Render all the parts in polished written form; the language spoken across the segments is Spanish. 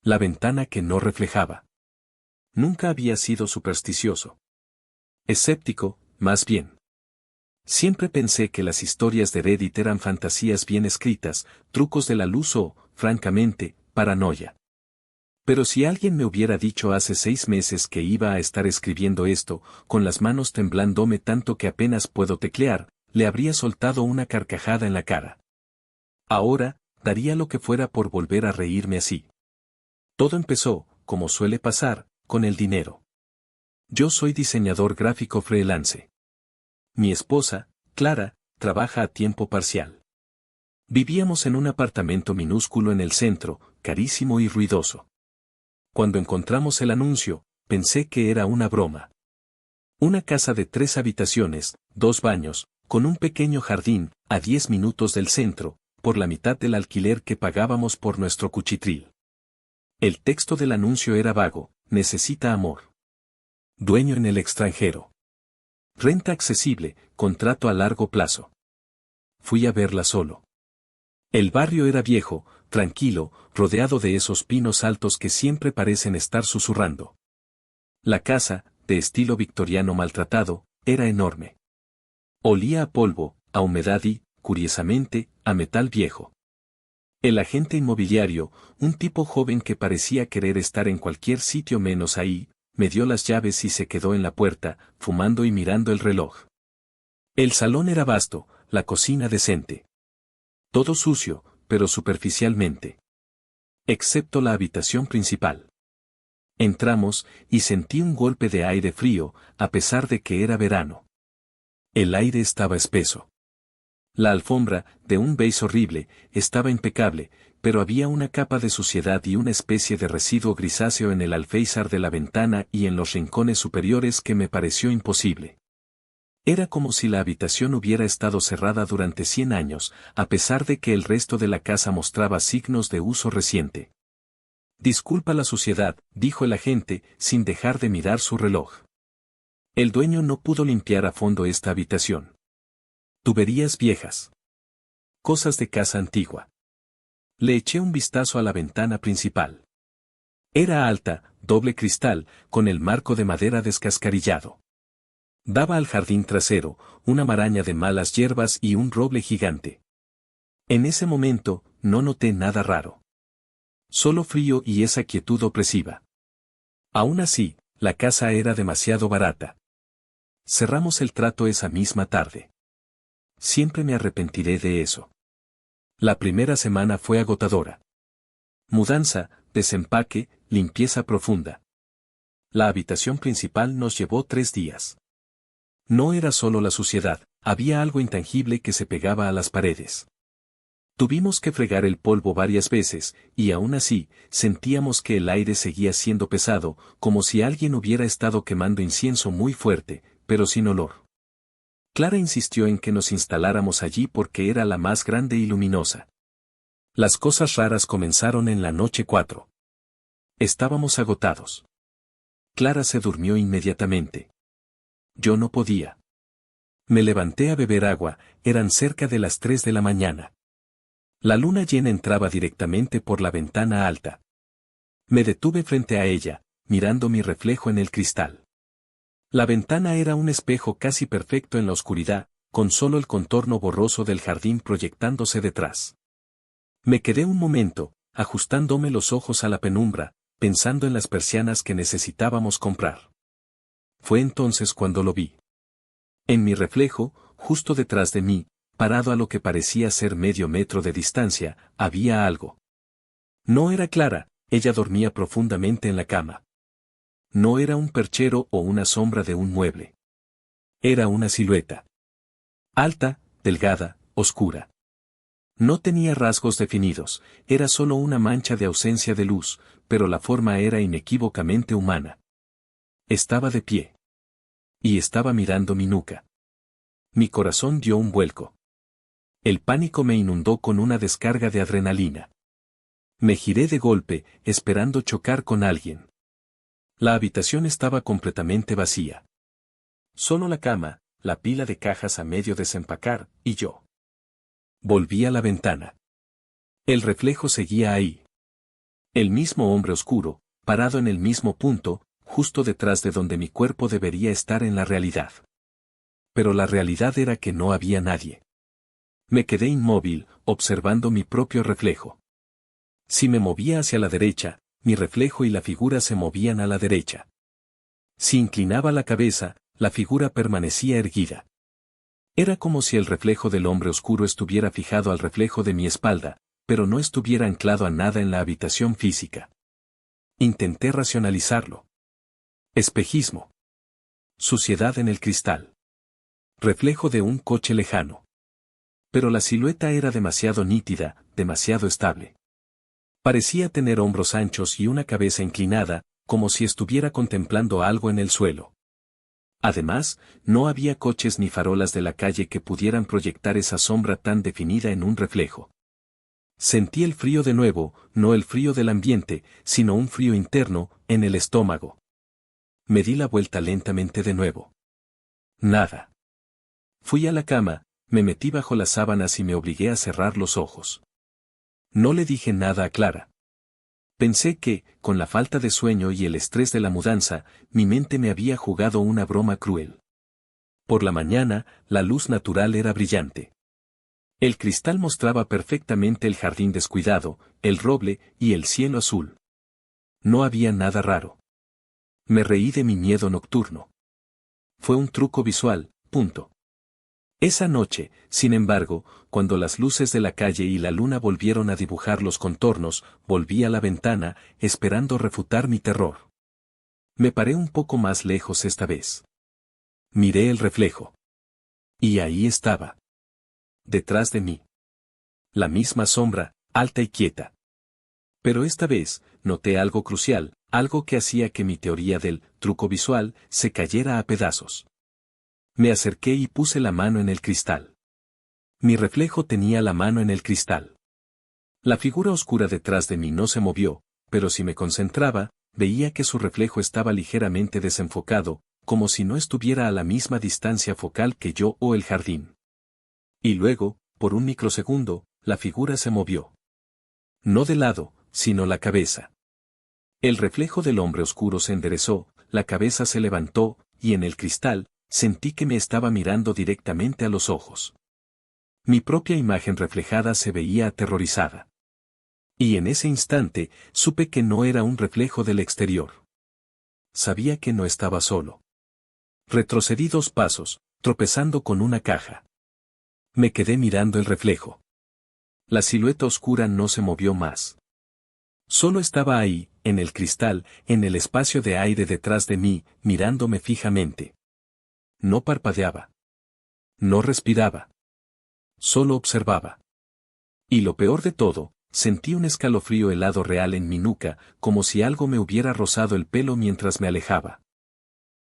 La ventana que no reflejaba. Nunca había sido supersticioso. Escéptico, más bien. Siempre pensé que las historias de Reddit eran fantasías bien escritas, trucos de la luz o, francamente, paranoia. Pero si alguien me hubiera dicho hace 6 meses que iba a estar escribiendo esto, con las manos temblándome tanto que apenas puedo teclear, le habría soltado una carcajada en la cara. Ahora, daría lo que fuera por volver a reírme así. Todo empezó, como suele pasar, con el dinero. Yo soy diseñador gráfico freelance. Mi esposa, Clara, trabaja a tiempo parcial. Vivíamos en un apartamento minúsculo en el centro, carísimo y ruidoso. Cuando encontramos el anuncio, pensé que era una broma. Una casa de 3 habitaciones, 2 baños, con un pequeño jardín, a 10 minutos del centro, por la mitad del alquiler que pagábamos por nuestro cuchitril. El texto del anuncio era vago: necesita amor. Dueño en el extranjero. Renta accesible, contrato a largo plazo. Fui a verla solo. El barrio era viejo, tranquilo, rodeado de esos pinos altos que siempre parecen estar susurrando. La casa, de estilo victoriano maltratado, era enorme. Olía a polvo, a humedad y, curiosamente, a metal viejo. El agente inmobiliario, un tipo joven que parecía querer estar en cualquier sitio menos ahí, me dio las llaves y se quedó en la puerta, fumando y mirando el reloj. El salón era vasto, la cocina decente. Todo sucio, pero superficialmente. Excepto la habitación principal. Entramos, y sentí un golpe de aire frío, a pesar de que era verano. El aire estaba espeso. La alfombra, de un beige horrible, estaba impecable, pero había una capa de suciedad y una especie de residuo grisáceo en el alféizar de la ventana y en los rincones superiores que me pareció imposible. Era como si la habitación hubiera estado cerrada durante 100 años, a pesar de que el resto de la casa mostraba signos de uso reciente. Disculpa la suciedad, dijo el agente, sin dejar de mirar su reloj. El dueño no pudo limpiar a fondo esta habitación. Tuberías viejas. Cosas de casa antigua. Le eché un vistazo a la ventana principal. Era alta, doble cristal, con el marco de madera descascarillado. Daba al jardín trasero, una maraña de malas hierbas y un roble gigante. En ese momento, no noté nada raro. Solo frío y esa quietud opresiva. Aún así, la casa era demasiado barata. Cerramos el trato esa misma tarde. Siempre me arrepentiré de eso. La primera semana fue agotadora. Mudanza, desempaque, limpieza profunda. La habitación principal nos llevó 3 días. No era solo la suciedad, había algo intangible que se pegaba a las paredes. Tuvimos que fregar el polvo varias veces, y aún así, sentíamos que el aire seguía siendo pesado, como si alguien hubiera estado quemando incienso muy fuerte, pero sin olor. Clara insistió en que nos instaláramos allí porque era la más grande y luminosa. Las cosas raras comenzaron en la noche 4. Estábamos agotados. Clara se durmió inmediatamente. Yo no podía. Me levanté a beber agua, eran cerca de las 3 de la mañana. La luna llena entraba directamente por la ventana alta. Me detuve frente a ella, mirando mi reflejo en el cristal. La ventana era un espejo casi perfecto en la oscuridad, con solo el contorno borroso del jardín proyectándose detrás. Me quedé un momento, ajustándome los ojos a la penumbra, pensando en las persianas que necesitábamos comprar. Fue entonces cuando lo vi. En mi reflejo, justo detrás de mí, parado a lo que parecía ser medio metro de distancia, había algo. No era Clara, ella dormía profundamente en la cama. No era un perchero o una sombra de un mueble. Era una silueta. Alta, delgada, oscura. No tenía rasgos definidos, era solo una mancha de ausencia de luz, pero la forma era inequívocamente humana. Estaba de pie. Y estaba mirando mi nuca. Mi corazón dio un vuelco. El pánico me inundó con una descarga de adrenalina. Me giré de golpe, esperando chocar con alguien. La habitación estaba completamente vacía. Solo la cama, la pila de cajas a medio desempacar, y yo. Volví a la ventana. El reflejo seguía ahí. El mismo hombre oscuro, parado en el mismo punto, justo detrás de donde mi cuerpo debería estar en la realidad. Pero la realidad era que no había nadie. Me quedé inmóvil, observando mi propio reflejo. Si me movía hacia la derecha, mi reflejo y la figura se movían a la derecha. Si inclinaba la cabeza, la figura permanecía erguida. Era como si el reflejo del hombre oscuro estuviera fijado al reflejo de mi espalda, pero no estuviera anclado a nada en la habitación física. Intenté racionalizarlo. Espejismo. Suciedad en el cristal. Reflejo de un coche lejano. Pero la silueta era demasiado nítida, demasiado estable. Parecía tener hombros anchos y una cabeza inclinada, como si estuviera contemplando algo en el suelo. Además, no había coches ni farolas de la calle que pudieran proyectar esa sombra tan definida en un reflejo. Sentí el frío de nuevo, no el frío del ambiente, sino un frío interno, en el estómago. Me di la vuelta lentamente de nuevo. Nada. Fui a la cama, me metí bajo las sábanas y me obligué a cerrar los ojos. No le dije nada a Clara. Pensé que, con la falta de sueño y el estrés de la mudanza, mi mente me había jugado una broma cruel. Por la mañana, la luz natural era brillante. El cristal mostraba perfectamente el jardín descuidado, el roble y el cielo azul. No había nada raro. Me reí de mi miedo nocturno. Fue un truco visual, punto. Esa noche, sin embargo, cuando las luces de la calle y la luna volvieron a dibujar los contornos, volví a la ventana, esperando refutar mi terror. Me paré un poco más lejos esta vez. Miré el reflejo. Y ahí estaba. Detrás de mí. La misma sombra, alta y quieta. Pero esta vez, noté algo crucial, algo que hacía que mi teoría del truco visual se cayera a pedazos. Me acerqué y puse la mano en el cristal. Mi reflejo tenía la mano en el cristal. La figura oscura detrás de mí no se movió, pero si me concentraba, veía que su reflejo estaba ligeramente desenfocado, como si no estuviera a la misma distancia focal que yo o el jardín. Y luego, por un microsegundo, la figura se movió. No de lado, sino la cabeza. El reflejo del hombre oscuro se enderezó, la cabeza se levantó, y en el cristal, sentí que me estaba mirando directamente a los ojos. Mi propia imagen reflejada se veía aterrorizada. Y en ese instante, supe que no era un reflejo del exterior. Sabía que no estaba solo. Retrocedí 2 pasos, tropezando con una caja. Me quedé mirando el reflejo. La silueta oscura no se movió más. Solo estaba ahí, en el cristal, en el espacio de aire detrás de mí, mirándome fijamente. No parpadeaba. No respiraba. Solo observaba. Y lo peor de todo, sentí un escalofrío helado real en mi nuca, como si algo me hubiera rozado el pelo mientras me alejaba.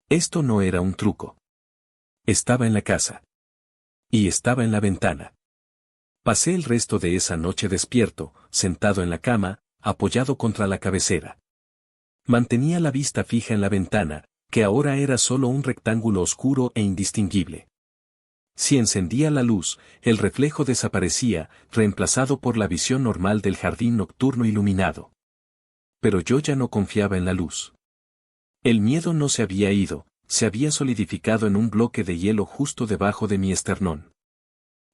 Esto no era un truco. Estaba en la casa. Y estaba en la ventana. Pasé el resto de esa noche despierto, sentado en la cama, apoyado contra la cabecera. Mantenía la vista fija en la ventana, que ahora era solo un rectángulo oscuro e indistinguible. Si encendía la luz, el reflejo desaparecía, reemplazado por la visión normal del jardín nocturno iluminado. Pero yo ya no confiaba en la luz. El miedo no se había ido, se había solidificado en un bloque de hielo justo debajo de mi esternón.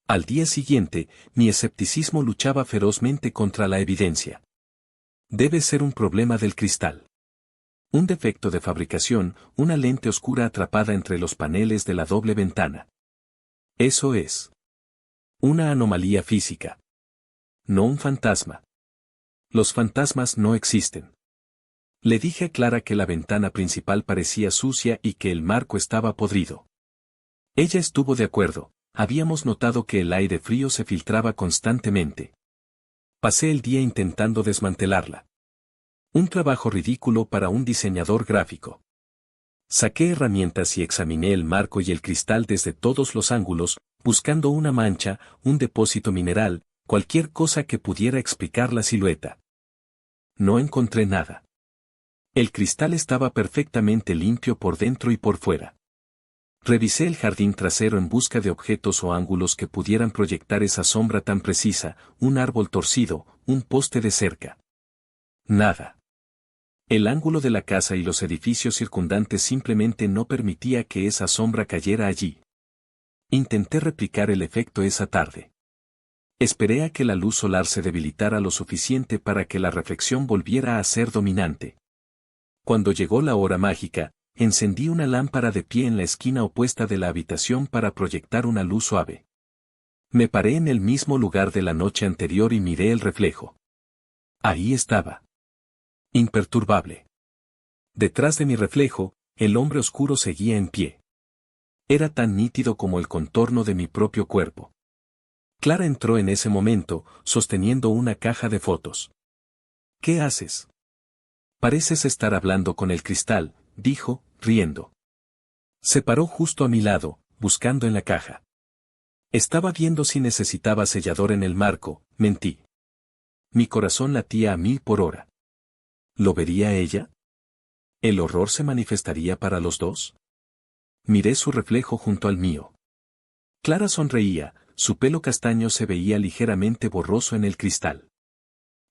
Al día siguiente, mi escepticismo luchaba ferozmente contra la evidencia. Debe ser un problema del cristal. Un defecto de fabricación, una lente oscura atrapada entre los paneles de la doble ventana. Eso es. Una anomalía física. No un fantasma. Los fantasmas no existen. Le dije a Clara que la ventana principal parecía sucia y que el marco estaba podrido. Ella estuvo de acuerdo, habíamos notado que el aire frío se filtraba constantemente. Pasé el día intentando desmantelarla. Un trabajo ridículo para un diseñador gráfico. Saqué herramientas y examiné el marco y el cristal desde todos los ángulos, buscando una mancha, un depósito mineral, cualquier cosa que pudiera explicar la silueta. No encontré nada. El cristal estaba perfectamente limpio por dentro y por fuera. Revisé el jardín trasero en busca de objetos o ángulos que pudieran proyectar esa sombra tan precisa, un árbol torcido, un poste de cerca. Nada. El ángulo de la casa y los edificios circundantes simplemente no permitía que esa sombra cayera allí. Intenté replicar el efecto esa tarde. Esperé a que la luz solar se debilitara lo suficiente para que la reflexión volviera a ser dominante. Cuando llegó la hora mágica, encendí una lámpara de pie en la esquina opuesta de la habitación para proyectar una luz suave. Me paré en el mismo lugar de la noche anterior y miré el reflejo. Ahí estaba. Imperturbable. Detrás de mi reflejo, el hombre oscuro seguía en pie. Era tan nítido como el contorno de mi propio cuerpo. Clara entró en ese momento, sosteniendo una caja de fotos. ¿Qué haces? Pareces estar hablando con el cristal, dijo, riendo. Se paró justo a mi lado, buscando en la caja. Estaba viendo si necesitaba sellador en el marco, mentí. Mi corazón latía a 1000 por hora. ¿Lo vería ella? ¿El horror se manifestaría para los dos? Miré su reflejo junto al mío. Clara sonreía, su pelo castaño se veía ligeramente borroso en el cristal.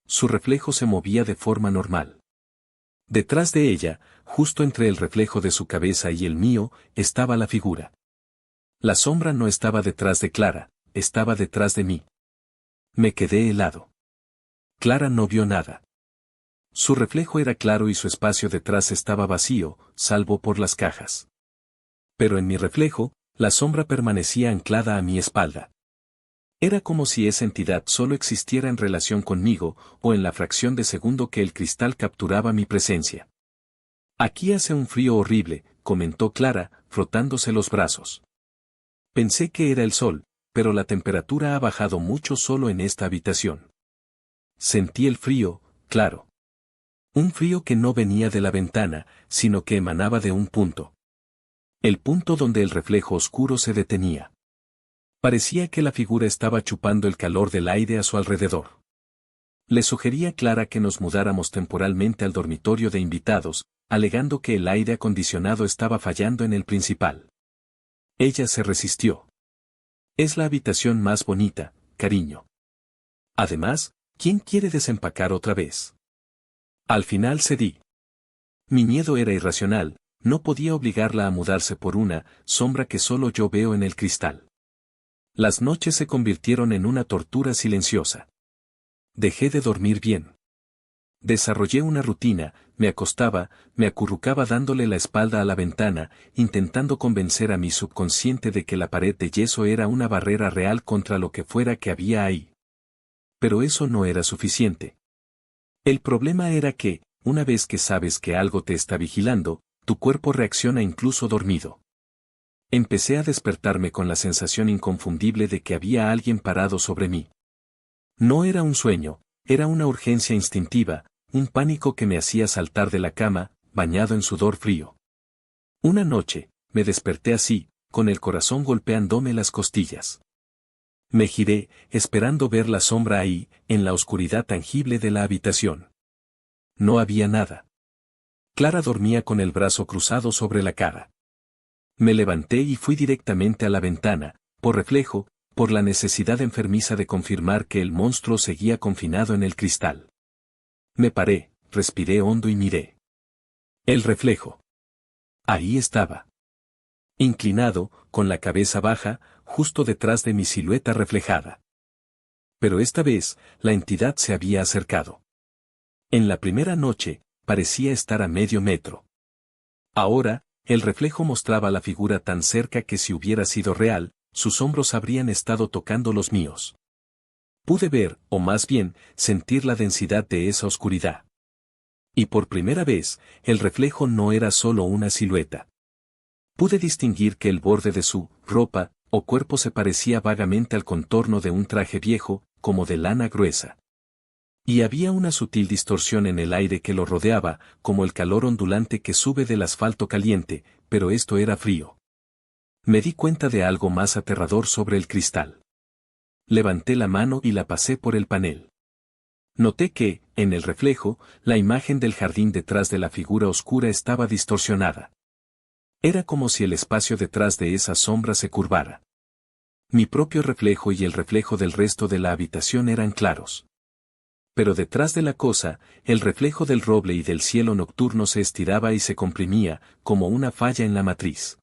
Su reflejo se movía de forma normal. Detrás de ella, justo entre el reflejo de su cabeza y el mío, estaba la figura. La sombra no estaba detrás de Clara, estaba detrás de mí. Me quedé helado. Clara no vio nada. Su reflejo era claro y su espacio detrás estaba vacío, salvo por las cajas. Pero en mi reflejo, la sombra permanecía anclada a mi espalda. Era como si esa entidad solo existiera en relación conmigo, o en la fracción de segundo que el cristal capturaba mi presencia. Aquí hace un frío horrible, comentó Clara, frotándose los brazos. Pensé que era el sol, pero la temperatura ha bajado mucho solo en esta habitación. Sentí el frío, claro. Un frío que no venía de la ventana, sino que emanaba de un punto. El punto donde el reflejo oscuro se detenía. Parecía que la figura estaba chupando el calor del aire a su alrededor. Le sugerí a Clara que nos mudáramos temporalmente al dormitorio de invitados, alegando que el aire acondicionado estaba fallando en el principal. Ella se resistió. Es la habitación más bonita, cariño. Además, ¿quién quiere desempacar otra vez? Al final cedí. Mi miedo era irracional, no podía obligarla a mudarse por una sombra que solo yo veo en el cristal. Las noches se convirtieron en una tortura silenciosa. Dejé de dormir bien. Desarrollé una rutina, me acostaba, me acurrucaba dándole la espalda a la ventana, intentando convencer a mi subconsciente de que la pared de yeso era una barrera real contra lo que fuera que había ahí. Pero eso no era suficiente. El problema era que, una vez que sabes que algo te está vigilando, tu cuerpo reacciona incluso dormido. Empecé a despertarme con la sensación inconfundible de que había alguien parado sobre mí. No era un sueño, era una urgencia instintiva, un pánico que me hacía saltar de la cama, bañado en sudor frío. Una noche, me desperté así, con el corazón golpeándome las costillas. Me giré, esperando ver la sombra ahí, en la oscuridad tangible de la habitación. No había nada. Clara dormía con el brazo cruzado sobre la cara. Me levanté y fui directamente a la ventana, por reflejo, por la necesidad enfermiza de confirmar que el monstruo seguía confinado en el cristal. Me paré, respiré hondo y miré. El reflejo. Ahí estaba. Inclinado, con la cabeza baja, justo detrás de mi silueta reflejada. Pero esta vez, la entidad se había acercado. En la primera noche, parecía estar a medio metro. Ahora, el reflejo mostraba la figura tan cerca que si hubiera sido real, sus hombros habrían estado tocando los míos. Pude ver, o más bien, sentir la densidad de esa oscuridad. Y por primera vez, el reflejo no era solo una silueta. Pude distinguir que el borde de su ropa o cuerpo se parecía vagamente al contorno de un traje viejo, como de lana gruesa. Y había una sutil distorsión en el aire que lo rodeaba, como el calor ondulante que sube del asfalto caliente, pero esto era frío. Me di cuenta de algo más aterrador sobre el cristal. Levanté la mano y la pasé por el panel. Noté que, en el reflejo, la imagen del jardín detrás de la figura oscura estaba distorsionada. Era como si el espacio detrás de esa sombra se curvara. Mi propio reflejo y el reflejo del resto de la habitación eran claros. Pero detrás de la cosa, el reflejo del roble y del cielo nocturno se estiraba y se comprimía, como una falla en la matriz.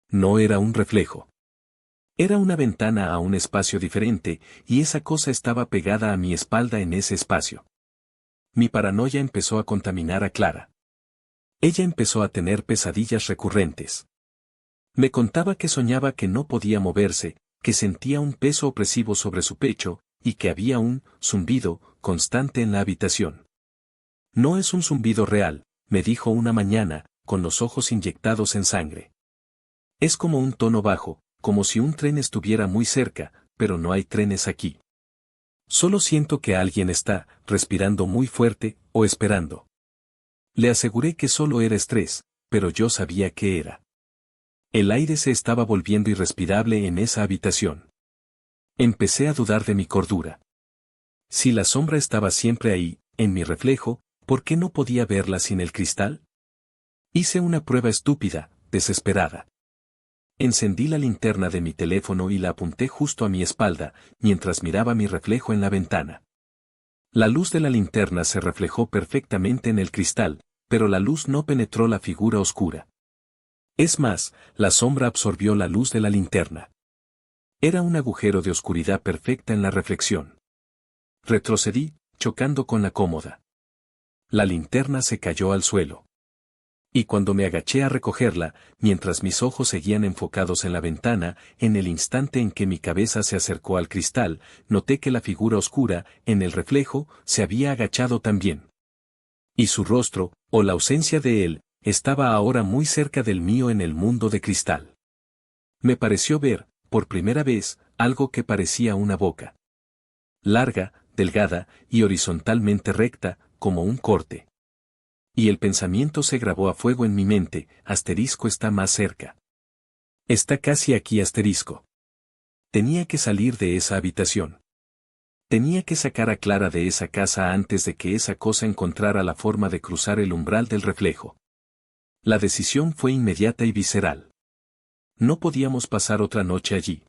No era un reflejo. Era una ventana a un espacio diferente, y esa cosa estaba pegada a mi espalda en ese espacio. Mi paranoia empezó a contaminar a Clara. Ella empezó a tener pesadillas recurrentes. Me contaba que soñaba que no podía moverse, que sentía un peso opresivo sobre su pecho, y que había un zumbido constante en la habitación. No es un zumbido real, me dijo una mañana, con los ojos inyectados en sangre. Es como un tono bajo, como si un tren estuviera muy cerca, pero no hay trenes aquí. Solo siento que alguien está respirando muy fuerte, o esperando. Le aseguré que solo era estrés, pero yo sabía que era. El aire se estaba volviendo irrespirable en esa habitación. Empecé a dudar de mi cordura. Si la sombra estaba siempre ahí, en mi reflejo, ¿por qué no podía verla sin el cristal? Hice una prueba estúpida, desesperada. Encendí la linterna de mi teléfono y la apunté justo a mi espalda, mientras miraba mi reflejo en la ventana. La luz de la linterna se reflejó perfectamente en el cristal, pero la luz no penetró la figura oscura. Es más, la sombra absorbió la luz de la linterna. Era un agujero de oscuridad perfecta en la reflexión. Retrocedí, chocando con la cómoda. La linterna se cayó al suelo. Y cuando me agaché a recogerla, mientras mis ojos seguían enfocados en la ventana, en el instante en que mi cabeza se acercó al cristal, noté que la figura oscura, en el reflejo, se había agachado también. Y su rostro, o la ausencia de él, estaba ahora muy cerca del mío en el mundo de cristal. Me pareció ver, por primera vez, algo que parecía una boca. Larga, delgada, y horizontalmente recta, como un corte. Y el pensamiento se grabó a fuego en mi mente, asterisco está más cerca. Está casi aquí asterisco. Tenía que salir de esa habitación. Tenía que sacar a Clara de esa casa antes de que esa cosa encontrara la forma de cruzar el umbral del reflejo. La decisión fue inmediata y visceral. No podíamos pasar otra noche allí.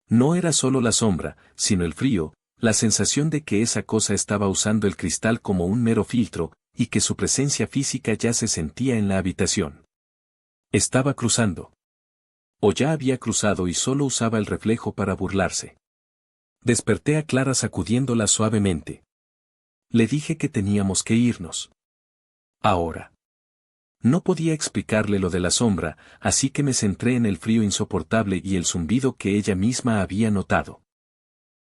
No era solo la sombra, sino el frío, la sensación de que esa cosa estaba usando el cristal como un mero filtro, y que su presencia física ya se sentía en la habitación. Estaba cruzando. O ya había cruzado y solo usaba el reflejo para burlarse. Desperté a Clara sacudiéndola suavemente. Le dije que teníamos que irnos. Ahora. No podía explicarle lo de la sombra, así que me centré en el frío insoportable y el zumbido que ella misma había notado.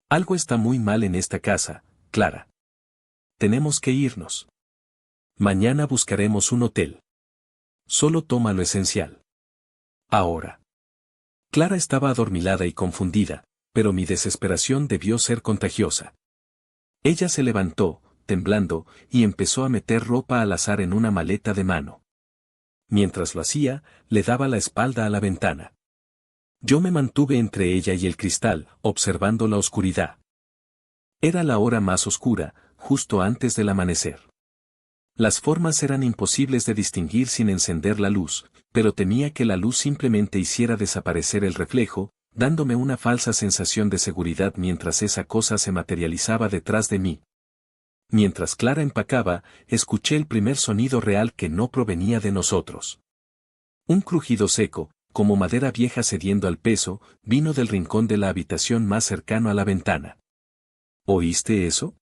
Algo está muy mal en esta casa, Clara. Tenemos que irnos. Mañana buscaremos un hotel. Solo toma lo esencial. Ahora. Clara estaba adormilada y confundida, pero mi desesperación debió ser contagiosa. Ella se levantó, temblando, y empezó a meter ropa al azar en una maleta de mano. Mientras lo hacía, le daba la espalda a la ventana. Yo me mantuve entre ella y el cristal, observando la oscuridad. Era la hora más oscura, justo antes del amanecer. Las formas eran imposibles de distinguir sin encender la luz, pero temía que la luz simplemente hiciera desaparecer el reflejo, dándome una falsa sensación de seguridad mientras esa cosa se materializaba detrás de mí. Mientras Clara empacaba, escuché el primer sonido real que no provenía de nosotros. Un crujido seco, como madera vieja cediendo al peso, vino del rincón de la habitación más cercano a la ventana. ¿Oíste eso?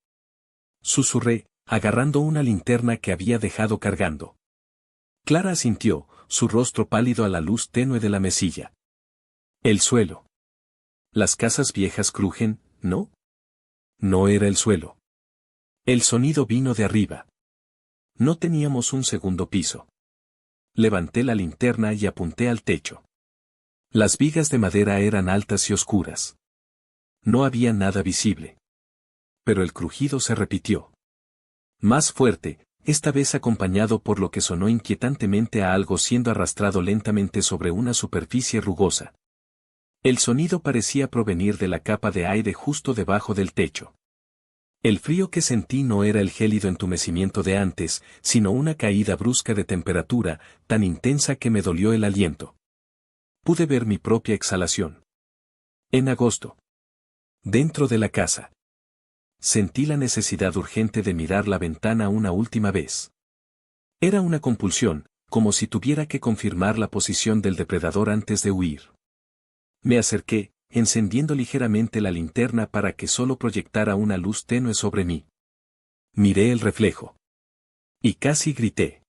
Susurré, agarrando una linterna que había dejado cargando. Clara asintió, su rostro pálido a la luz tenue de la mesilla. El suelo. Las casas viejas crujen, ¿no? No era el suelo. El sonido vino de arriba. No teníamos un segundo piso. Levanté la linterna y apunté al techo. Las vigas de madera eran altas y oscuras. No había nada visible. Pero el crujido se repitió. Más fuerte, esta vez acompañado por lo que sonó inquietantemente a algo siendo arrastrado lentamente sobre una superficie rugosa. El sonido parecía provenir de la capa de aire justo debajo del techo. El frío que sentí no era el gélido entumecimiento de antes, sino una caída brusca de temperatura, tan intensa que me dolió el aliento. Pude ver mi propia exhalación. En agosto. Dentro de la casa. sentí la necesidad urgente de mirar la ventana una última vez. Era una compulsión, como si tuviera que confirmar la posición del depredador antes de huir. Me acerqué, encendiendo ligeramente la linterna para que solo proyectara una luz tenue sobre mí. Miré el reflejo. Y casi grité.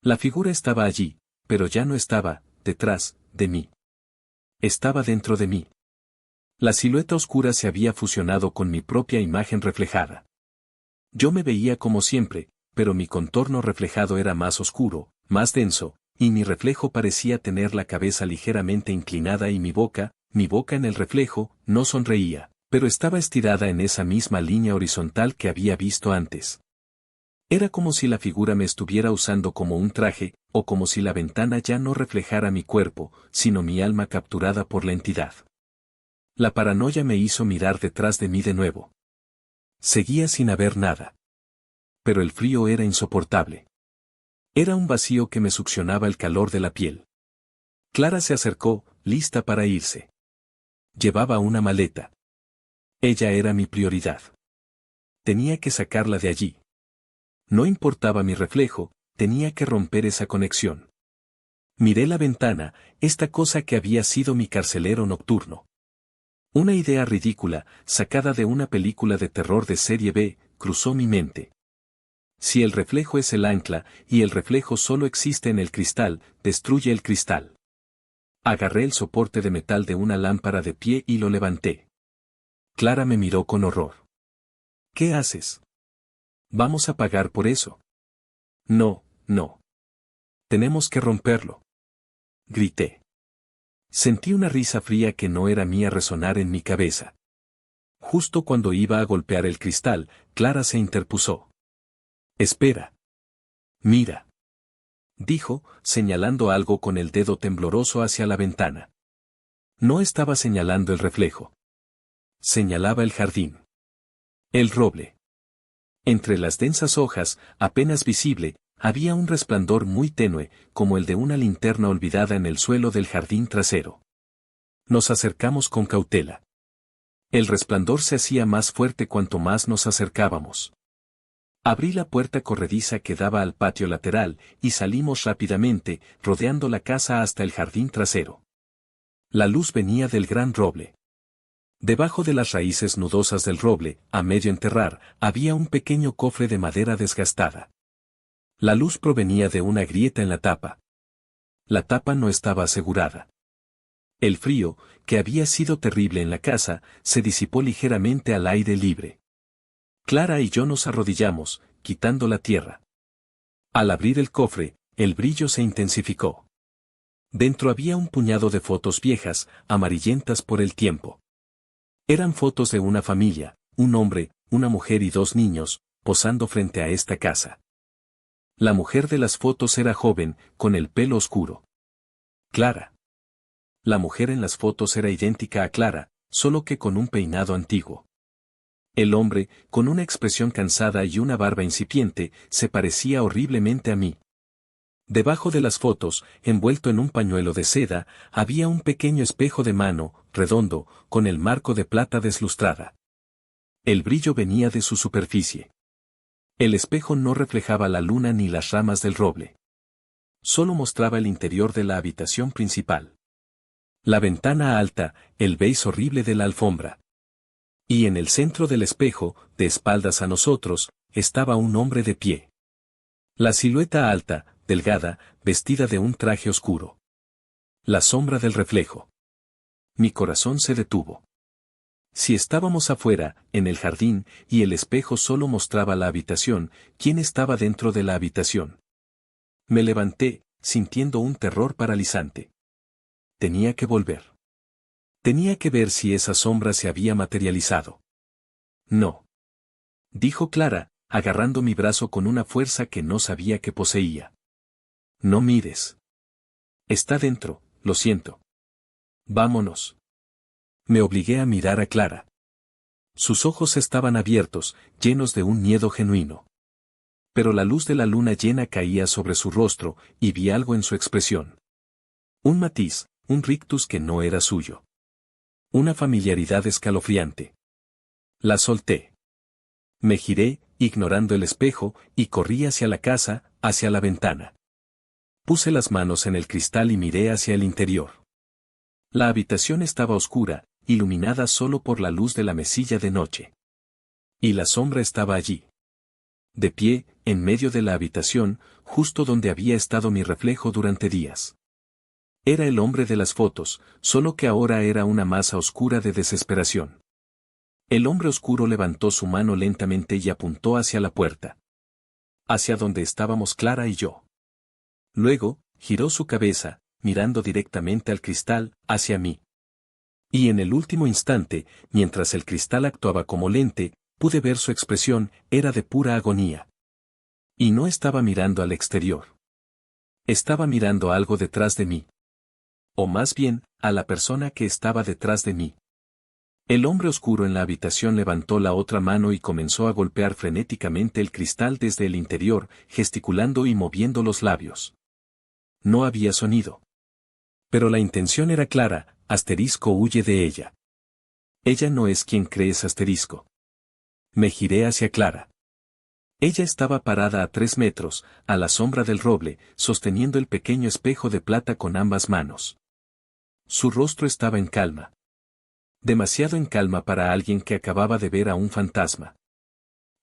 La figura estaba allí, pero ya no estaba detrás de mí. Estaba dentro de mí. La silueta oscura se había fusionado con mi propia imagen reflejada. Yo me veía como siempre, pero mi contorno reflejado era más oscuro, más denso, y mi reflejo parecía tener la cabeza ligeramente inclinada y mi boca en el reflejo, no sonreía, pero estaba estirada en esa misma línea horizontal que había visto antes. Era como si la figura me estuviera usando como un traje, o como si la ventana ya no reflejara mi cuerpo, sino mi alma capturada por la entidad. La paranoia me hizo mirar detrás de mí de nuevo. Seguía sin haber nada. Pero el frío era insoportable. Era un vacío que me succionaba el calor de la piel. Clara se acercó, lista para irse. Llevaba una maleta. Ella era mi prioridad. Tenía que sacarla de allí. No importaba mi reflejo, tenía que romper esa conexión. Miré la ventana, esta cosa que había sido mi carcelero nocturno. Una idea ridícula, sacada de una película de terror de serie B, cruzó mi mente. Si el reflejo es el ancla, y el reflejo solo existe en el cristal, destruye el cristal. Agarré el soporte de metal de una lámpara de pie y lo levanté. Clara me miró con horror. ¿Qué haces? Vamos a pagar por eso. No, no. Tenemos que romperlo. Grité. Sentí una risa fría que no era mía resonar en mi cabeza. Justo cuando iba a golpear el cristal, Clara se interpuso. Espera. Mira. Dijo, señalando algo con el dedo tembloroso hacia la ventana. No estaba señalando el reflejo. Señalaba el jardín. El roble. Entre las densas hojas, apenas visible, había un resplandor muy tenue, como el de una linterna olvidada en el suelo del jardín trasero. Nos acercamos con cautela. El resplandor se hacía más fuerte cuanto más nos acercábamos. Abrí la puerta corrediza que daba al patio lateral, y salimos rápidamente, rodeando la casa hasta el jardín trasero. La luz venía del gran roble. Debajo de las raíces nudosas del roble, a medio enterrar, había un pequeño cofre de madera desgastada. La luz provenía de una grieta en la tapa. La tapa no estaba asegurada. El frío, que había sido terrible en la casa, se disipó ligeramente al aire libre. Clara y yo nos arrodillamos, quitando la tierra. Al abrir el cofre, el brillo se intensificó. Dentro había un puñado de fotos viejas, amarillentas por el tiempo. Eran fotos de una familia, un hombre, una mujer y dos niños, posando frente a esta casa. La mujer de las fotos era joven, con el pelo oscuro. Clara. La mujer en las fotos era idéntica a Clara, solo que con un peinado antiguo. El hombre, con una expresión cansada y una barba incipiente, se parecía horriblemente a mí. Debajo de las fotos, envuelto en un pañuelo de seda, había un pequeño espejo de mano, redondo, con el marco de plata deslustrada. El brillo venía de su superficie. El espejo no reflejaba la luna ni las ramas del roble. Solo mostraba el interior de la habitación principal. La ventana alta, el beige horrible de la alfombra. Y en el centro del espejo, de espaldas a nosotros, estaba un hombre de pie. La silueta alta, delgada, vestida de un traje oscuro. La sombra del reflejo. Mi corazón se detuvo. Si estábamos afuera, en el jardín, y el espejo solo mostraba la habitación, ¿quién estaba dentro de la habitación? Me levanté, sintiendo un terror paralizante. Tenía que volver. Tenía que ver si esa sombra se había materializado. No. Dijo Clara, agarrando mi brazo con una fuerza que no sabía que poseía. No mires. Está dentro, lo siento. Vámonos. Me obligué a mirar a Clara. Sus ojos estaban abiertos, llenos de un miedo genuino. Pero la luz de la luna llena caía sobre su rostro, y vi algo en su expresión. Un matiz, un rictus que no era suyo. Una familiaridad escalofriante. La solté. Me giré, ignorando el espejo, y corrí hacia la casa, hacia la ventana. Puse las manos en el cristal y miré hacia el interior. La habitación estaba oscura, iluminada solo por la luz de la mesilla de noche. Y la sombra estaba allí. De pie, en medio de la habitación, justo donde había estado mi reflejo durante días. Era el hombre de las fotos, solo que ahora era una masa oscura de desesperación. El hombre oscuro levantó su mano lentamente y apuntó hacia la puerta. Hacia donde estábamos Clara y yo. Luego, giró su cabeza, mirando directamente al cristal, hacia mí. Y en el último instante, mientras el cristal actuaba como lente, pude ver su expresión, era de pura agonía. Y no estaba mirando al exterior. Estaba mirando algo detrás de mí. O más bien, a la persona que estaba detrás de mí. El hombre oscuro en la habitación levantó la otra mano y comenzó a golpear frenéticamente el cristal desde el interior, gesticulando y moviendo los labios. No había sonido. Pero la intención era clara, asterisco huye de ella. Ella no es quien crees asterisco. Me giré hacia Clara. Ella estaba parada a 3 metros, a la sombra del roble, sosteniendo el pequeño espejo de plata con ambas manos. Su rostro estaba en calma. Demasiado en calma para alguien que acababa de ver a un fantasma.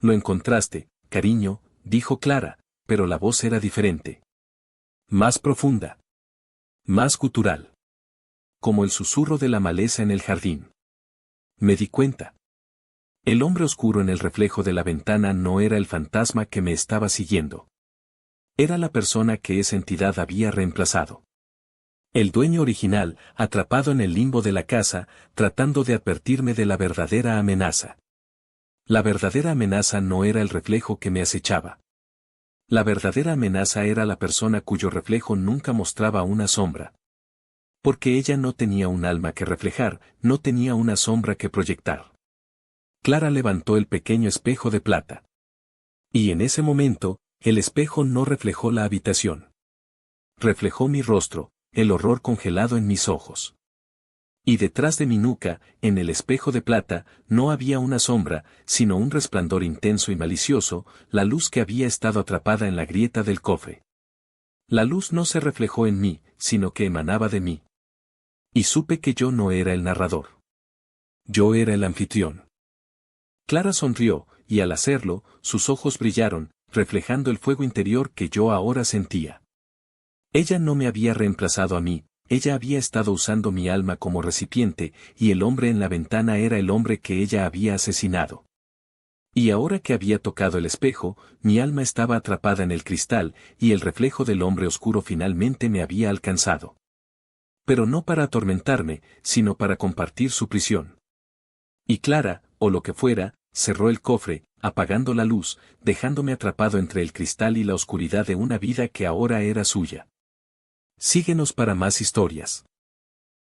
Lo encontraste, cariño, dijo Clara, pero la voz era diferente. Más profunda. Más gutural. Como el susurro de la maleza en el jardín. Me di cuenta. El hombre oscuro en el reflejo de la ventana no era el fantasma que me estaba siguiendo. Era la persona que esa entidad había reemplazado. El dueño original, atrapado en el limbo de la casa, tratando de advertirme de la verdadera amenaza. La verdadera amenaza no era el reflejo que me acechaba. La verdadera amenaza era la persona cuyo reflejo nunca mostraba una sombra. Porque ella no tenía un alma que reflejar, no tenía una sombra que proyectar. Clara levantó el pequeño espejo de plata. Y en ese momento, el espejo no reflejó la habitación. Reflejó mi rostro, el horror congelado en mis ojos. Y detrás de mi nuca, en el espejo de plata, no había una sombra, sino un resplandor intenso y malicioso, la luz que había estado atrapada en la grieta del cofre. La luz no se reflejó en mí, sino que emanaba de mí. Y supe que yo no era el narrador. Yo era el anfitrión. Clara sonrió, y al hacerlo, sus ojos brillaron, reflejando el fuego interior que yo ahora sentía. Ella no me había reemplazado a mí, ella había estado usando mi alma como recipiente, y el hombre en la ventana era el hombre que ella había asesinado. Y ahora que había tocado el espejo, mi alma estaba atrapada en el cristal, y el reflejo del hombre oscuro finalmente me había alcanzado. Pero no para atormentarme, sino para compartir su prisión. Y Clara, o lo que fuera, cerró el cofre, apagando la luz, dejándome atrapado entre el cristal y la oscuridad de una vida que ahora era suya. Síguenos para más historias.